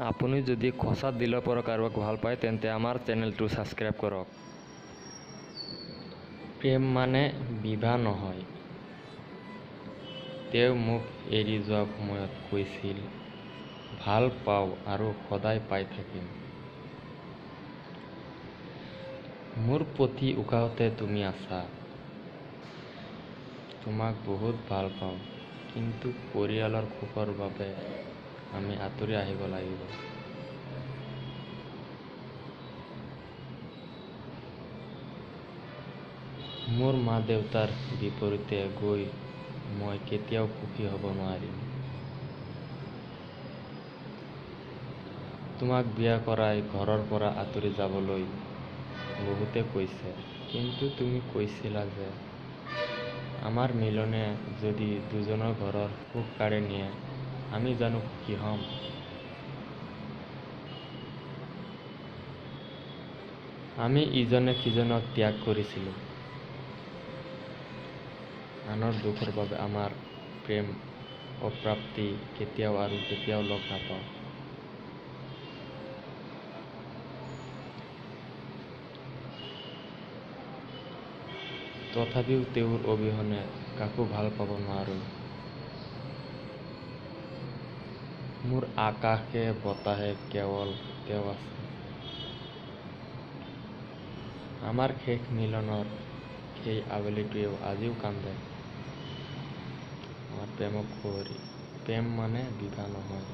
আপুনি যদি সঁচা দিলৰ পৰা কাৰোবাক ভাল পায় তেন্তে আমাৰ চেনেলটো ছাবস্ক্ৰাইব কৰক। প্ৰেম মানে বিবাহ নহয়। তেওঁ মোক এৰি যোৱা সময়ত কৈছিল, ভাল পাওঁ আৰু সদায় পাই থাকিম। মোৰ প্ৰতি উকাহতে তুমি আছা। তোমাক বহুত ভাল পাওঁ, কিন্তু পৰিয়ালৰ সুখৰ বাবে আমি আঁতৰি আহিব লাগিব। মোৰ মা-দেউতাৰ বিপৰীতে গৈ মই কেতিয়াও সুখী হ'ব নোৱাৰিম। তোমাক বিয়া কৰাই ঘৰৰ পৰা আঁতৰি যাবলৈ বহুতে কৈছে, কিন্তু তুমি কৈছিলা যে আমাৰ মিলনে যদি দুজনৰ ঘৰৰ সুখ কাঢ়ি নিয়ে, আমি জানো সুখী হ'ম? আমি ইজনে সিজনক ত্যাগ কৰিছিলোঁ। আনৰ দুখৰ বাবে আমাৰ প্ৰেম অপ্ৰাপ্তি কেতিয়াও আৰু কেতিয়াও লগ নাপাওঁ। তথাপিও তেওঁৰ অবিহনে কাকো ভাল পাব নোৱাৰোঁ। মোৰ আকাশে বতাহে কেৱল তেওঁ আছে। আমাৰ শেষ মিলনৰ সেই আবেলিটোৱেও আজিও কান্দে। আমাৰ প্ৰেমক সুঁৱৰি। প্ৰেম মানে বিবাহ নহয়।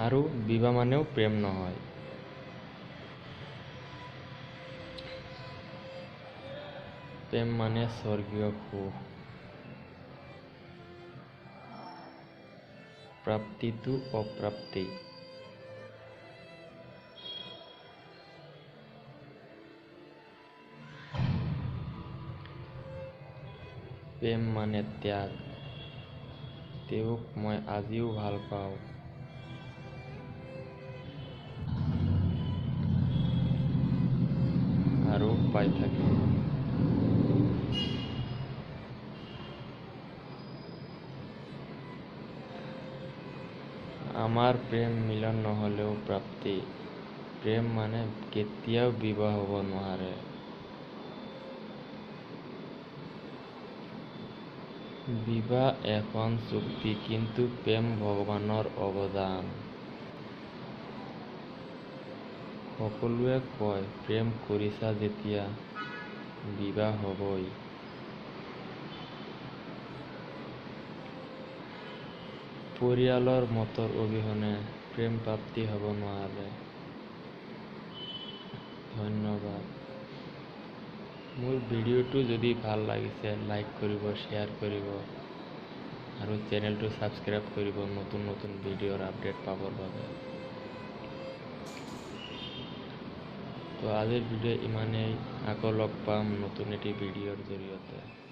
আৰু বিবাহ মানেও প্ৰেম নহয়। প্ৰেম মানে স্বৰ্গীয় সুখ। প্ৰাপ্তিটো অপ্ৰাপ্তি। প্ৰেম মানে ত্যাগ। তেওঁক মই আজিও ভাল পাওঁ। আৰু পাই থাকিম। আমাৰ প্ৰেম মিলন নহ'লেও প্ৰাপ্তি। প্ৰেম মানে কেতিয়াও বিবাহ হ'ব নোৱাৰে। বিবাহ এখন চুক্তি, কিন্তু প্ৰেম ভগৱানৰ অৱদান। সকলোৱে কয় প্ৰেম কৰিছা যেতিয়া বিবাহ হ'বই। পৰিয়ালৰ মতৰ অবিহনে প্ৰেম প্ৰাপ্তি হ'ব নোৱাৰে। ধন্যবাদ। মোৰ ভিডিঅ'টো যদি ভাল লাগিছে লাইক কৰিব, শ্বেয়াৰ কৰিব আৰু চেনেলটো ছাবস্ক্ৰাইব কৰিব নতুন নতুন ভিডিঅ'ৰ আপডেট পাবৰ বাবে। তো আজিৰ ভিডিঅ' ইমানেই। আকৌ লগ পাম নতুন এটি ভিডিঅ'ৰ জৰিয়তে।